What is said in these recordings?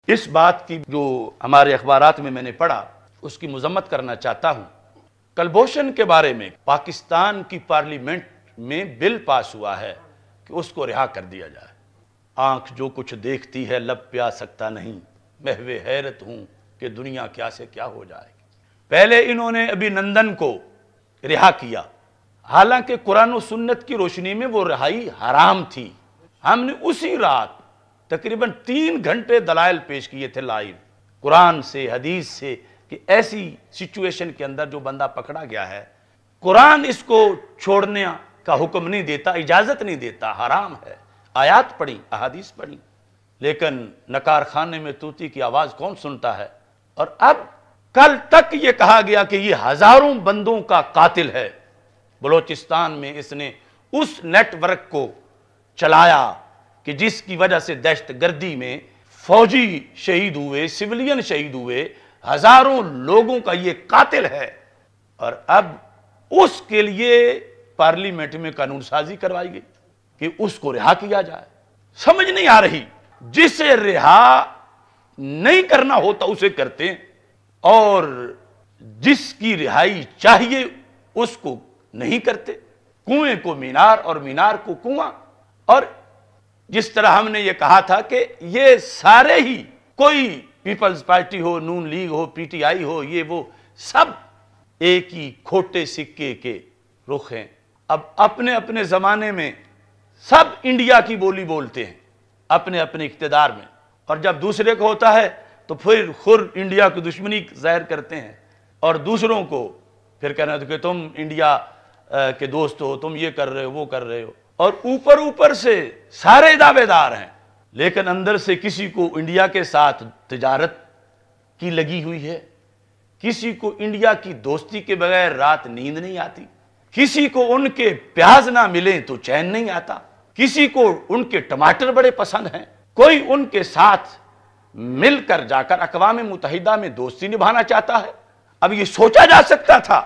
اس بات کی جو ہمارے اخبارات میں نے پڑھا اس کی مذمت کرنا چاہتا ہوں۔ کلبھوشن کے بارے میں پاکستان کی پارلیمنٹ میں بل پاس ہوا ہے کہ اس کو رہا کر دیا جائے۔ آنکھ جو کچھ دیکھتی ہے لب پیا سکتا نہیں، محو حیرت ہوں کہ دنیا کیا سے کیا ہو جائے گی۔ پہلے انہوں نے ابھی نندن کو رہا کیا، حالانکہ قرآن و سنت کی روشنی میں وہ رہائی حرام تھی۔ ہم نے اسی رات تقریباً 3 گھنٹے دلائل پیش کیے تھے لائیو، قرآن سے حدیث سے، کہ ایسی سچویشن کے اندر جو بندہ پکڑا گیا ہے، قرآن اس کو چھوڑنے کا حکم نہیں دیتا، اجازت نہیں دیتا، حرام ہے۔ آیات پڑھی، احادیث پڑھی، لیکن نکار خانے میں طوطی کی آواز کون سنتا ہے؟ اور اب کل تک یہ کہا گیا کہ یہ ہزاروں بندوں کا قاتل ہے۔ بلوچستان میں اس نے اس نیٹ ورک کو چلایا کہ جس کی وجہ سے دہشت گردی میں فوجی شہید ہوئے، سویلین شہید ہوئے، ہزاروں لوگوں کا یہ قاتل ہے، اور اب اس کے لیے پارلیمنٹ میں قانون سازی کروائی گئی کہ اس کو رہا کیا جائے۔ سمجھ نہیں آ رہی، جسے رہا نہیں کرنا ہوتا اسے کرتے ہیں، اور جس کی رہائی چاہیے اس کو نہیں کرتے۔ کنویں کو مینار اور مینار کو کنواں، اور جس طرح ہم نے یہ کہا تھا کہ یہ سارے ہی، کوئی پیپلز پارٹی ہو، نون لیگ ہو، پی ٹی آئی ہو، یہ وہ سب ایک ہی کھوٹے سکے کے رخ ہیں۔ اب اپنے اپنے زمانے میں سب انڈیا کی بولی بولتے ہیں اپنے اپنے اقتدار میں، اور جب دوسرے کو ہوتا ہے تو پھر خود انڈیا کی دشمنی ظاہر کرتے ہیں، اور دوسروں کو پھر کہنا کہ تم انڈیا کے دوست ہو، تم یہ کر رہے ہو، وہ کر رہے ہو، اور اوپر سے سارے دعوے دار ہیں، لیکن اندر سے کسی کو انڈیا کے ساتھ تجارت کی لگی ہوئی ہے، کسی کو انڈیا کی دوستی کے بغیر رات نیند نہیں آتی، کسی کو ان کے پیاز نہ ملیں تو چین نہیں آتا، کسی کو ان کے ٹماٹر بڑے پسند ہیں، کوئی ان کے ساتھ مل کر جا کر اقوام متحدہ میں دوستی نبھانا چاہتا ہے۔ اب یہ سوچا جا سکتا تھا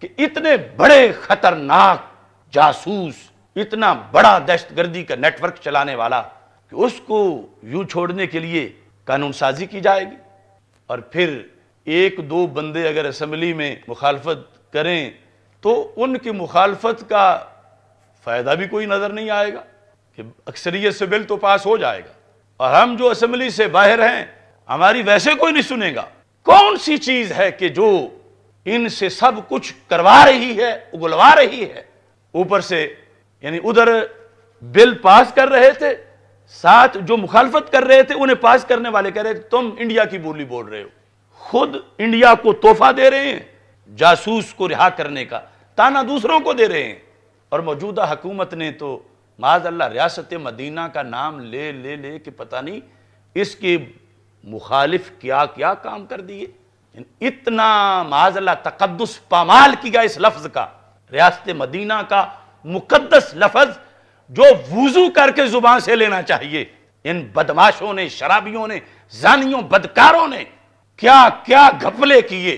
کہ اتنے بڑے خطرناک جاسوس، اتنا بڑا دہشت گردی کا نیٹ ورک چلانے والا، کہ اس کو یوں چھوڑنے کے لیے قانون سازی کی جائے گی، اور پھر 1-2 بندے اگر اسمبلی میں مخالفت کریں تو ان کی مخالفت کا فائدہ بھی کوئی نظر نہیں آئے گا، کہ اکثریت سے بل تو پاس ہو جائے گا، اور ہم جو اسمبلی سے باہر ہیں ہماری ویسے کوئی نہیں سنے گا۔ کون سی چیز ہے کہ جو ان سے سب کچھ کروا رہی ہے، اگلوا رہی ہے؟ اوپر سے یعنی ادھر بل پاس کر رہے تھے، ساتھ جو مخالفت کر رہے تھے انہیں پاس کرنے والے کہہ رہے تھے تم انڈیا کی بولی بول رہے ہو، خود انڈیا کو تحفہ دے رہے ہیں جاسوس کو رہا کرنے کا، تانا دوسروں کو دے رہے ہیں، اور موجودہ حکومت نے تو معاذ اللہ ریاست مدینہ کا نام لے لے لے کہ پتہ نہیں اس کے مخالف کیا کیا کام کر دیے۔ اتنا معاذ اللہ تقدس پامال کیا اس لفظ کا، ریاست مدینہ کا مقدس لفظ جو وضو کر کے زبان سے لینا چاہیے۔ ان بدماشوں نے، شرابیوں نے، زانیوں، بدکاروں نے کیا کیا گھپلے کیے،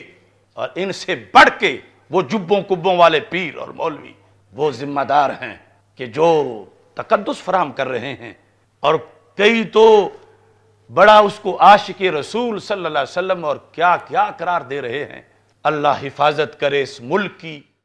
اور ان سے بڑھ کے وہ جبوں کبوں والے پیر اور مولوی وہ ذمہ دار ہیں کہ جو تقدس فراہم کر رہے ہیں، اور کئی تو بڑا اس کو عاشق رسول صلی اللہ علیہ وسلم اور کیا کیا قرار دے رہے ہیں۔ اللہ حفاظت کرے اس ملک کی۔